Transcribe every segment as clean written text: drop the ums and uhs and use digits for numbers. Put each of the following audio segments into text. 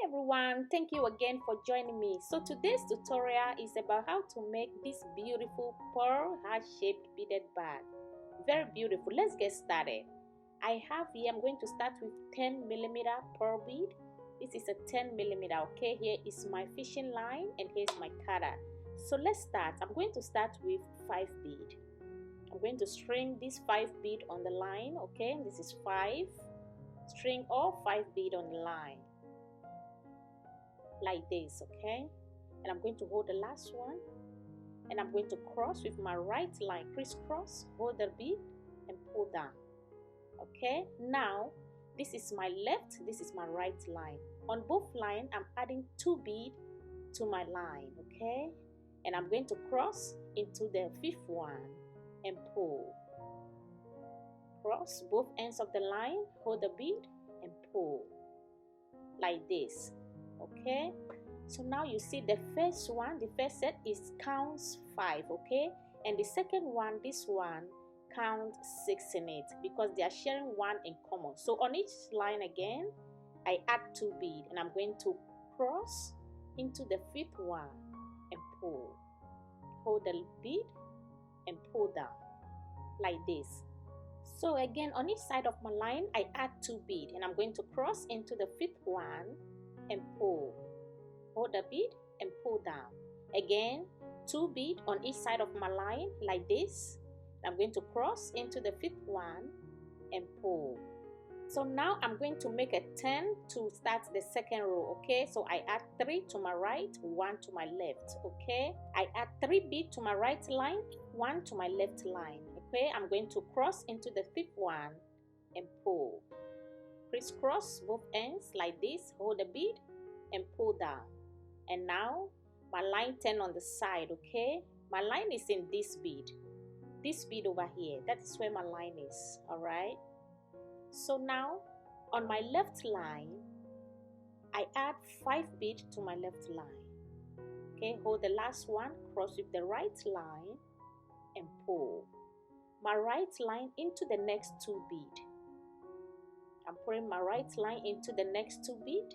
Everyone, thank you again for joining me. So today's tutorial is about how to make this beautiful pearl heart-shaped beaded bag. Very beautiful. Let's get started. I have here, I'm going to start with 10mm pearl bead. This is a 10mm. Okay, here is my fishing line and here's my cutter. So let's start. I'm going to start with 5 bead. I'm going to string this 5 bead on the line. Okay, this is 5. String all 5 bead on the line like this. Okay, and I'm going to hold the last one and I'm going to cross with my right line, crisscross, hold the bead and pull down. Okay, now this is my left, this is my right line. On both lines I'm adding 2 bead to my line. Okay, and I'm going to cross into the 5th one and pull. Cross both ends of the line, hold the bead and pull like this. Okay, so now you see the first one, the first set is counts 5. Okay, and the second one, this one counts 6 in it because they are sharing one in common. So on each line again I add 2 bead and I'm going to cross into the 5th one and pull. Hold the bead and pull down like this. So again on each side of my line I add 2 bead and I'm going to cross into the 5th one and pull. Hold the bead and pull down. Again 2 bead on each side of my line like this. I'm going to cross into the 5th one and pull. So now I'm going to make a 10 to start the second row. Okay, so I add 3 to my right, 1 to my left. Okay, I add 3 bead to my right line, 1 to my left line. Okay, I'm going to cross into the 5th one and pull. Crisscross both ends like this, hold the bead and pull down. And now my line 10 on the side. Okay, my line is in this bead over here. That is where my line is. All right, so now on my left line I add 5 bead to my left line. Okay, hold the last one, cross with the right line and pull. My right line into the next 2 bead. I'm putting my right line into the next 2 bead,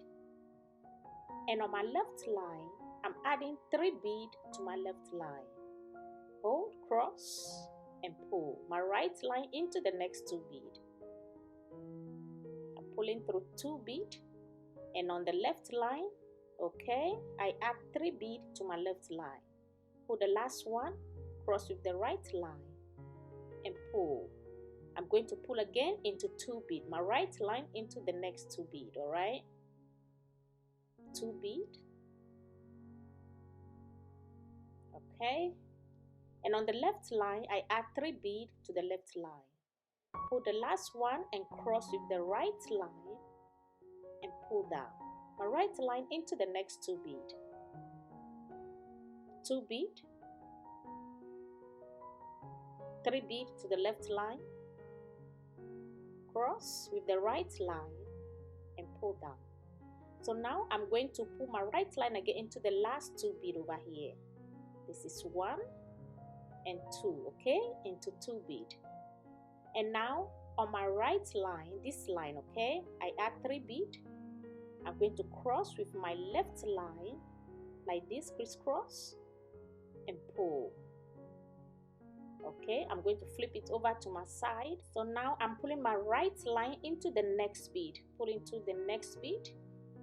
and on my left line I'm adding 3 bead to my left line. Hold, cross and pull. My right line into the next 2 bead. I'm pulling through 2 bead, and on the left line, okay, I add 3 bead to my left line. Hold the last one, cross with the right line and pull. I'm going to pull again into 2 bead, my right line into the next 2 bead. All right, 2 bead. Okay, and on the left line I add 3 bead to the left line. Pull the last one and cross with the right line and pull down. My right line into the next 2 bead. 2 bead. 3 bead to the left line. Cross with the right line and pull down. So now I'm going to pull my right line again into the last 2 bead over here. This is 1 and 2. Okay, into 2 bead. And now on my right line, this line, okay, I add 3 bead. I'm going to cross with my left line like this, crisscross and pull. Okay, I'm going to flip it over to my side. So now I'm pulling my right line into the next bead, pull into the next bead,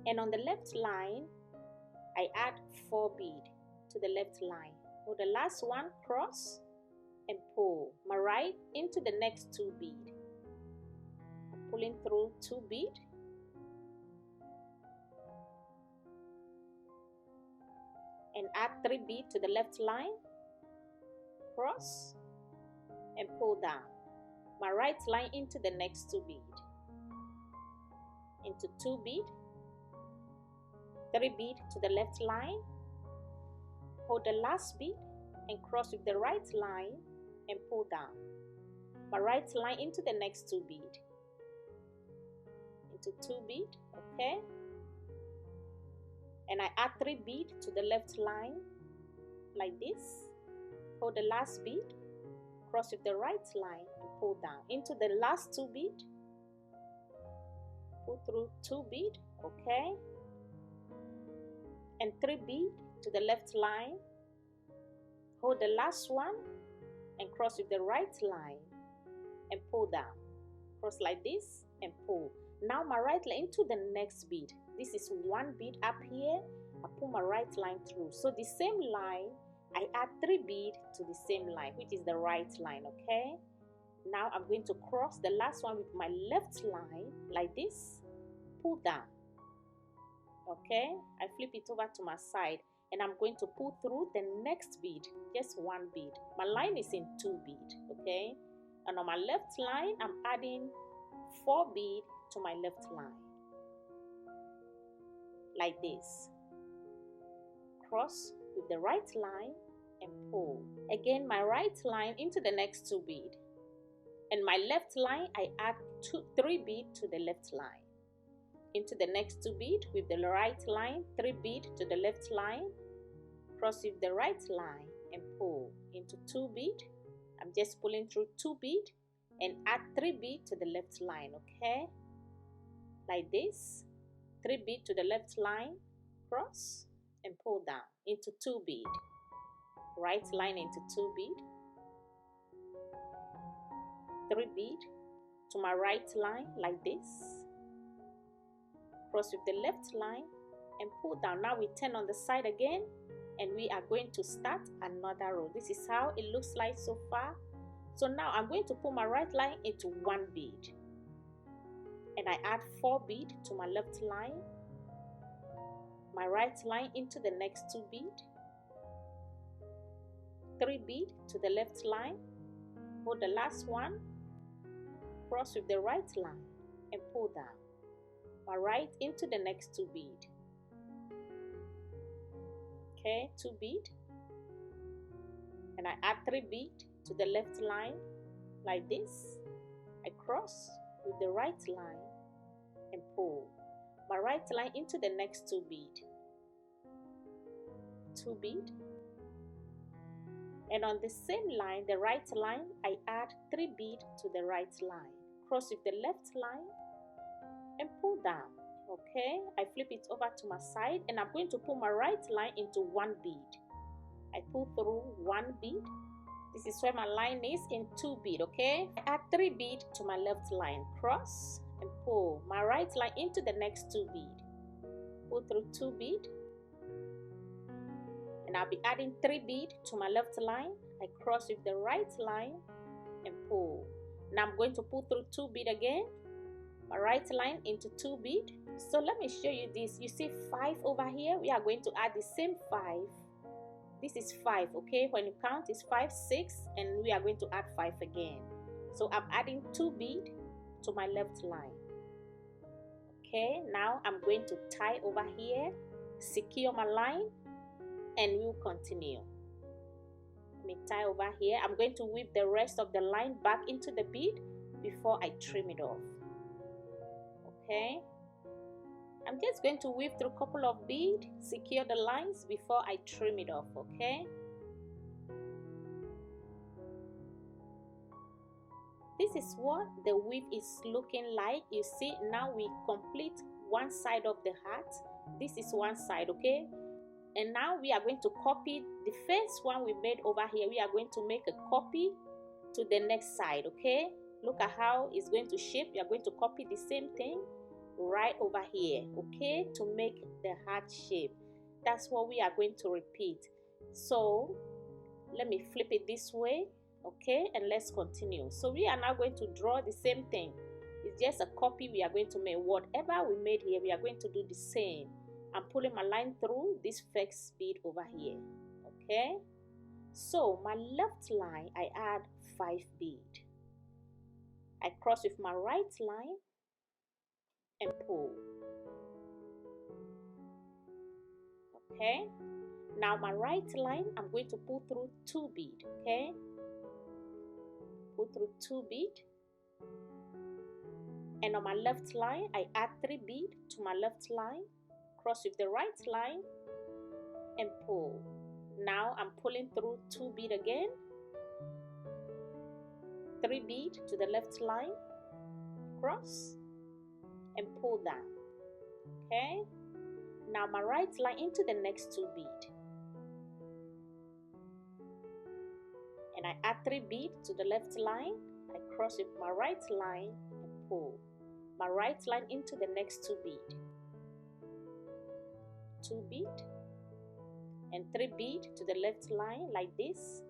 and on the left line I add 4 bead to the left line. Hold the last one, cross and pull. My right into the next 2 bead. I'm pulling through 2 bead and add 3 bead to the left line, cross and pull down. My right line into the next 2 bead, into 2 bead, 3 bead to the left line, hold the last bead and cross with the right line and pull down. My right line into the next 2 bead, into 2 bead. Okay, and I add 3 bead to the left line like this. Hold the last bead, cross with the right line and pull down into the last 2 bead. Pull through 2 bead. Okay, and 3 bead to the left line. Hold the last one and cross with the right line and pull down. Cross like this and pull. Now my right line into the next bead. This is 1 bead up here. I pull my right line through. So the same line, I add 3 bead to the same line, which is the right line, okay? Now I'm going to cross the last one with my left line like this, pull down, okay? I flip it over to my side and I'm going to pull through the next bead, just 1 bead. My line is in 2 bead, okay? And on my left line, I'm adding 4 bead to my left line, like this. Cross with the right line and pull. Again, my right line into the next 2 bead. And my left line, I add 3 bead to the left line. Into the next 2 bead with the right line, 3 bead to the left line. Cross with the right line and pull into 2 bead. I'm just pulling through 2 bead and add 3 bead to the left line, okay? Like this. 3 bead to the left line, cross and pull down into 2 bead. Right line into 2 bead. 3 bead to my right line like this. Cross with the left line and pull down. Now we turn on the side again and we are going to start another row. This is how it looks like so far. So now I'm going to pull my right line into 1 bead and I add 4 bead to my left line, my right line into the next 2 bead, 3 bead to the left line, hold the last one, cross with the right line and pull down. My right into the next 2 bead. Okay, 2 bead. And I add 3 bead to the left line like this. I cross with the right line and pull. My right line into the next 2 bead. 2 bead. And on the same line, the right line, I add 3 bead to the right line. Cross with the left line and pull down. Okay, I flip it over to my side and I'm going to pull my right line into 1 bead. I pull through 1 bead. This is where my line is in 2 bead, okay? I add 3 bead to my left line. Cross and pull my right line into the next 2 bead. Pull through 2 bead. And I'll be adding 3 bead to my left line. I cross with the right line and pull. Now I'm going to pull through 2 bead again. My right line into 2 bead. So let me show you this. You see 5 over here. We are going to add the same 5. This is 5, okay? When you count, it's 5, 6, and we are going to add 5 again. So I'm adding 2 bead to my left line. Okay, now I'm going to tie over here, secure my line, and we'll continue. Let me tie over here. I'm going to weave the rest of the line back into the bead before I trim it off. Okay, I'm just going to weave through a couple of beads, secure the lines before I trim it off, okay? This is what the weave is looking like. You see, now we complete one side of the hat. This is one side, okay? And now we are going to copy the first one we made over here. We are going to make a copy to the next side, okay? Look at how it's going to shape. We are going to copy the same thing right over here, okay, to make the heart shape. That's what we are going to repeat. So let me flip it this way, okay, and let's continue. So we are now going to draw the same thing. It's just a copy we are going to make. Whatever we made here, we are going to do the same. I'm pulling my line through this first bead over here, okay? So my left line, I add 5 bead. I cross with my right line and pull. Okay, now my right line, I'm going to pull through 2 bead, okay? Pull through 2 bead. And on my left line, I add 3 bead to my left line, cross with the right line and pull. Now I'm pulling through 2 bead again, 3 bead to the left line, cross and pull down. Okay, Now my right line into the next 2 bead, and I add 3 bead to the left line. I cross with my right line and pull my right line into the next 2 bead, 2 bead, and 3 bead to the left line like this.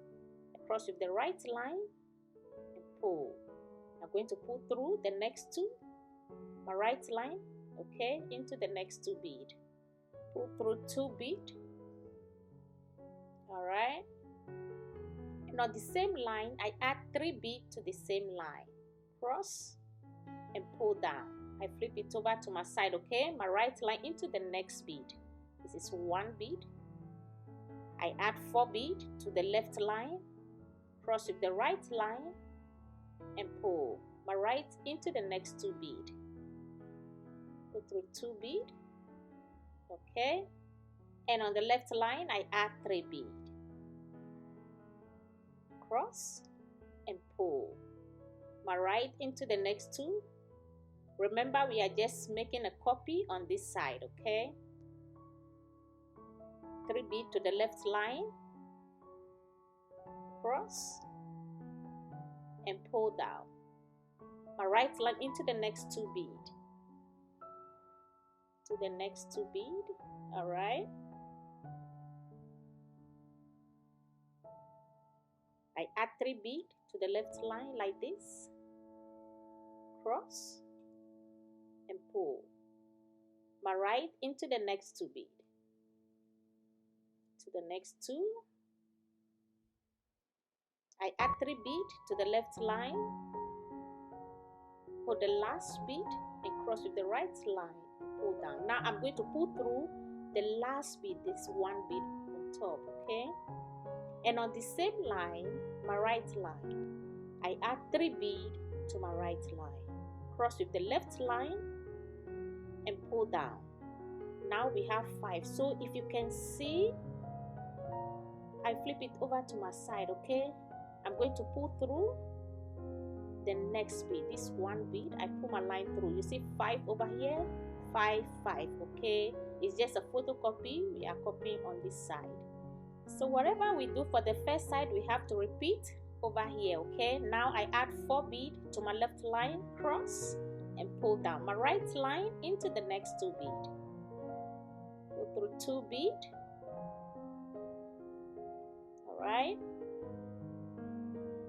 I cross with the right line and pull. I'm going to pull through the next 2, my right line, okay, into the next 2 bead. Pull through 2 bead. All right. And on the same line, I add 3 bead to the same line. Cross and pull down. I flip it over to my side, okay? My right line into the next bead. This is 1 bead. I add 4 bead to the left line. Cross with the right line and pull my right into the next 2 bead. Go through 2 bead, okay? And on the left line, I add 3 bead. Cross and pull my right into the next 2. Remember, we are just making a copy on this side, okay? 3 bead to the left line, cross and pull down my right line into the next 2 bead, to the next 2 bead. All right. I add 3 bead to the left line like this, cross and pull my right into the next 2 bead, to the next 2. I add 3 bead to the left line, for the last bead and cross with the right line, pull down. Now I'm going to pull through the last bead, this 1 bead on top, okay? And on the same line, my right line, I add 3 bead to my right line, cross with the left line and pull down. Now we have 5. So if you can see, I flip it over to my side, okay? I'm going to pull through the next bead, this 1 bead. I pull my line through. You see 5 over here, 5, 5, okay? It's just a photocopy. We are copying on this side. So whatever we do for the first side, we have to repeat over here, okay? Now I add 4 bead to my left line, cross and pull down my right line into the next 2 bead. Go through 2 bead. All right.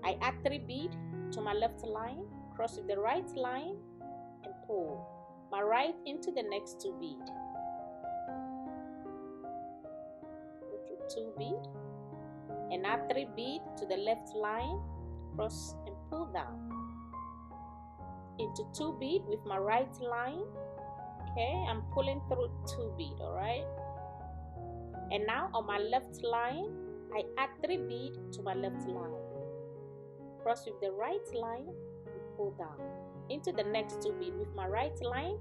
I add 3 bead to my left line, cross with the right line and pull my right into the next 2 bead. Go through 2 bead and add 3 bead to the left line, cross and pull down into 2 bead with my right line. Okay, I'm pulling through 2 bead. All right. And now on my left line, I add 3 bead to my left line, cross with the right line and pull down into the next 2 bead with my right line.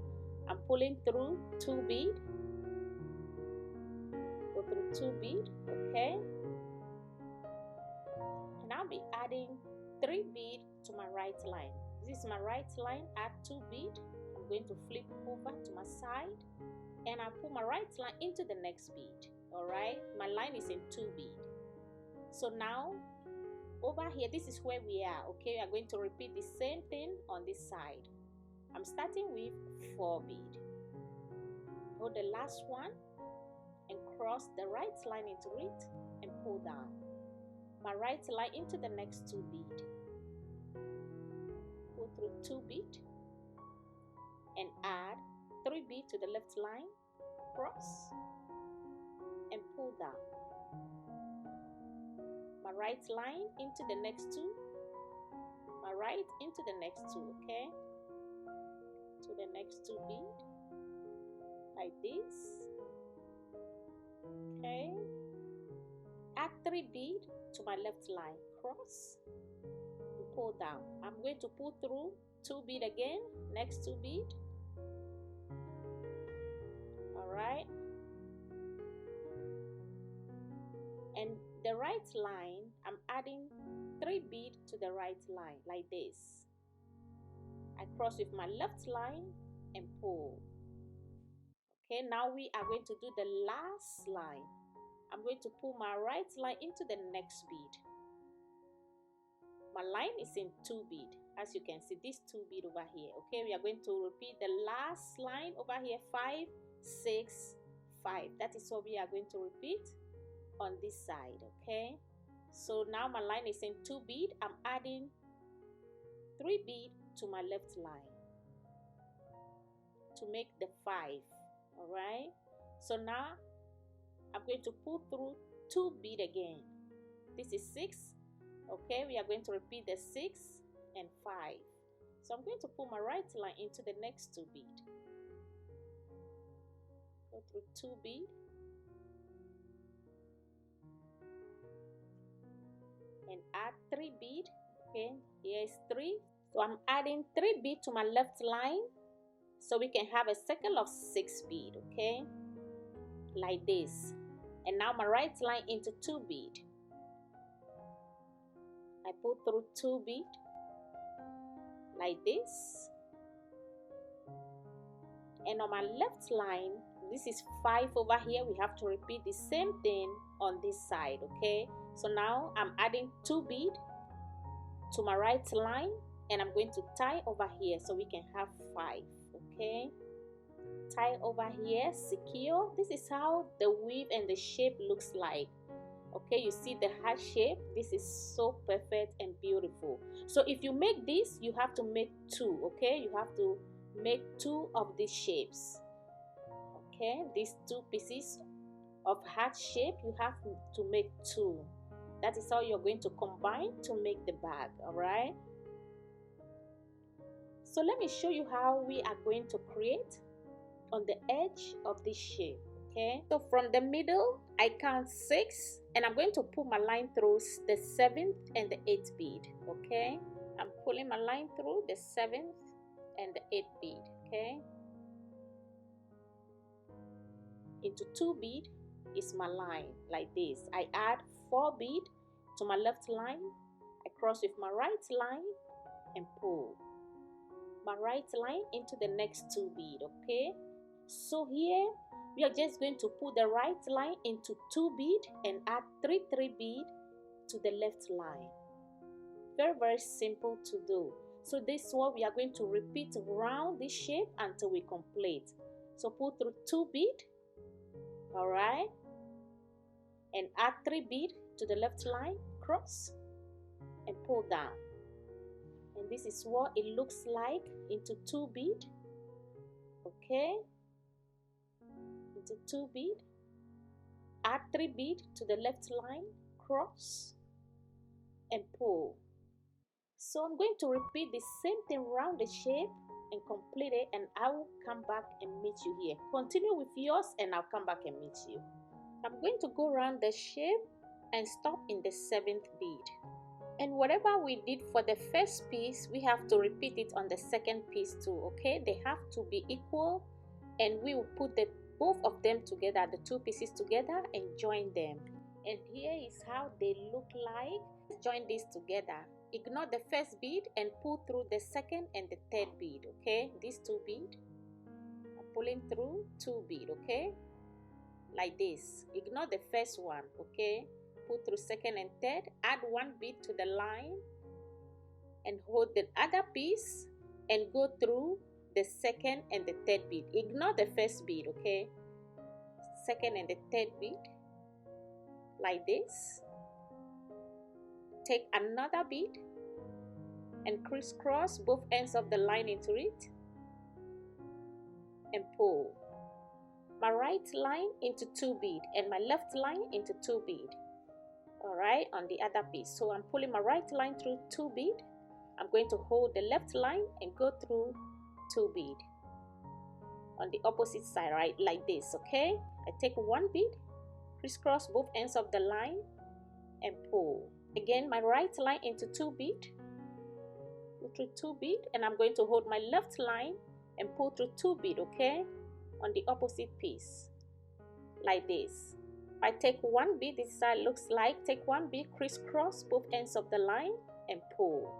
I'm pulling through 2 bead, go through 2 bead, okay? And I'll be adding 3 bead to my right line. This is my right line, add 2 bead. I'm going to flip over to my side and I pull my right line into the next bead. All right, my line is in 2 bead. So now over here, this is where we are, okay? We are going to repeat the same thing on this side. I'm starting with 4 bead. Hold the last one and cross the right line into it and pull down my right line into the next 2 bead. Pull through 2 bead and add 3 bead to the left line, cross and pull down my right line into the next 2, my right into the next 2, okay? To the next 2 bead, like this, okay? Add 3 bead to my left line, cross and pull down. I'm going to pull through 2 bead again, next 2 bead. All right. And the right line, I'm adding 3 bead to the right line like this. I cross with my left line and pull, Okay, now we are going to do the last line. I'm going to pull my right line into the next bead. My line is in 2 bead, as you can see, this 2 bead over here. Okay, we are going to repeat the last line over here, 5 6 5. That is what we are going to repeat on this side. Okay, so now my line is in 2 bead. I'm adding 3 bead to my left line to make the 5. All right, so now I'm going to pull through 2 bead again. This is 6. Okay, we are going to repeat the 6 and 5. So I'm going to pull my right line into the next 2 bead. Go through 2 bead. And add 3 bead. Okay, here is 3. So I'm adding 3 bead to my left line, so we can have a circle of 6 bead. Okay, like this. And now my right line into 2 bead. I pull through 2 bead like this. And on my left line, this is 5 over here. We have to repeat the same thing on this side. Okay, so now I'm adding 2 bead to my right line, and I'm going to tie over here so we can have 5. Okay, tie over here, secure. This is how the weave and the shape looks like. Okay, you see the heart shape. This is so perfect and beautiful. So if you make this, you have to make 2. Okay, you have to make 2 of these shapes. Okay, these 2 pieces of heart shape, you have to make 2. That is how you're going to combine to make the bag. All right, so let me show you how we are going to create on the edge of this shape. Okay, so from the middle I count 6, and I'm going to pull my line through the 7th and the 8th bead. Okay, I'm pulling my line through the 7th and the 8th bead. Okay, into 2 bead is my line like this. I add 4 bead to my left line. I cross with my right line and pull my right line into the next 2 bead. Okay, so here we are just going to put the right line into 2 bead and add 3 bead to the left line. Very simple to do. So this is what we are going to repeat around this shape until we complete. So pull through 2 bead, all right, and add 3 bead to the left line, cross and pull down. And this is what it looks like into 2 bead. Okay, into 2 bead, add 3 bead to the left line, cross and pull. So I'm going to repeat the same thing around the shape and complete it, and I will come back and meet you here. Continue with yours and I'll come back and meet you. I'm going to go around the shape and stop in the 7th bead. And whatever we did for the first piece, we have to repeat it on the second piece too. Okay, they have to be equal, and we will put both of them together, the 2 pieces together, and join them. And here is how they look like. Let's join this together. Ignore the first bead and pull through the 2nd and the 3rd bead. Okay, these 2 bead, I'm pulling through 2 bead. Okay, like this. Ignore the first one. Okay, pull through 2nd and 3rd, add 1 bead to the line and hold the other piece and go through the 2nd and the 3rd bead. Ignore the first bead. Okay, 2nd and the 3rd bead, like this. Take another bead and crisscross both ends of the line into it and pull my right line into 2 bead and my left line into 2 bead. All right, on the other piece. So I'm pulling my right line through 2 bead. I'm going to hold the left line and go through 2 bead on the opposite side, right, like this. Okay, I take 1 bead, crisscross both ends of the line and pull. Again, my right line into 2 bead, go through 2 bead, and I'm going to hold my left line and pull through 2 bead. Okay, on the opposite piece, like this. I take 1 bead, this side looks like, take 1 bead, crisscross both ends of the line and pull.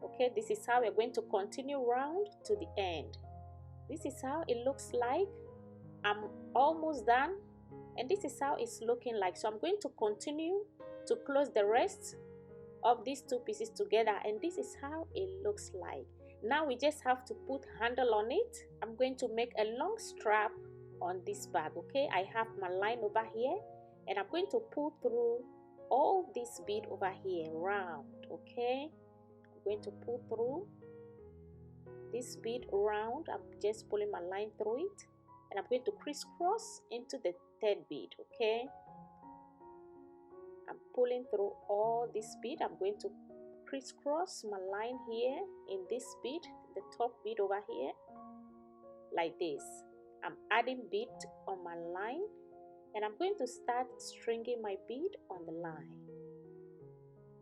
Okay, this is how we're going to continue round to the end. This is how it looks like I'm almost done, and this is how it's looking like. So I'm going to continue to close the rest of these two pieces together, and this is how it looks like. Now we just have to put handle on it. I'm going to make a long strap on this bag. Okay, I have my line over here, and I'm going to pull through all this bead over here round. Okay, I'm going to pull through this bead round. I'm just pulling my line through it, and I'm going to crisscross into the third bead. Okay, I'm pulling through all this bead. I'm going to crisscross my line here in this bead, the top bead over here, like this. I'm adding bead on my line, and I'm going to start stringing my bead on the line.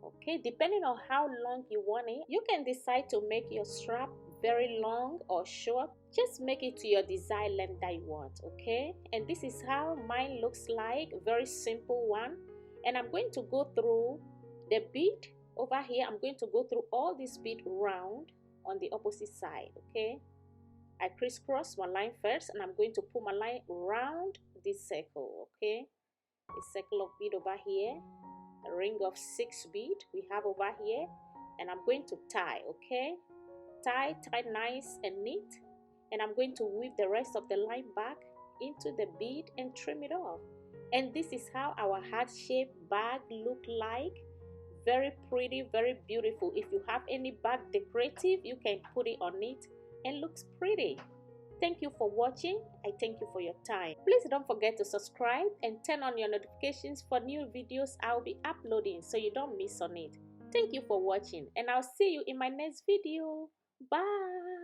Okay, depending on how long you want it, you can decide to make your strap very long or short. Just make it to your desired length that you want. Okay, and this is how mine looks like, very simple one. And I'm going to go through the bead over here. I'm going to go through all this bead round on the opposite side. Okay, I crisscross my line first, and I'm going to pull my line around this circle. Okay, a circle of bead over here, a ring of 6 bead we have over here, and I'm going to tie. Okay, tie nice and neat, and I'm going to weave the rest of the line back into the bead and trim it off. And this is how our heart-shaped bag look like. Very pretty, very beautiful. If you have any bag decorative, you can put it on it and looks pretty. Thank you for watching. I thank you for your time. Please don't forget to subscribe and turn on your notifications for new videos I'll be uploading so you don't miss on it. Thank you for watching, and I'll see you in my next video. Bye.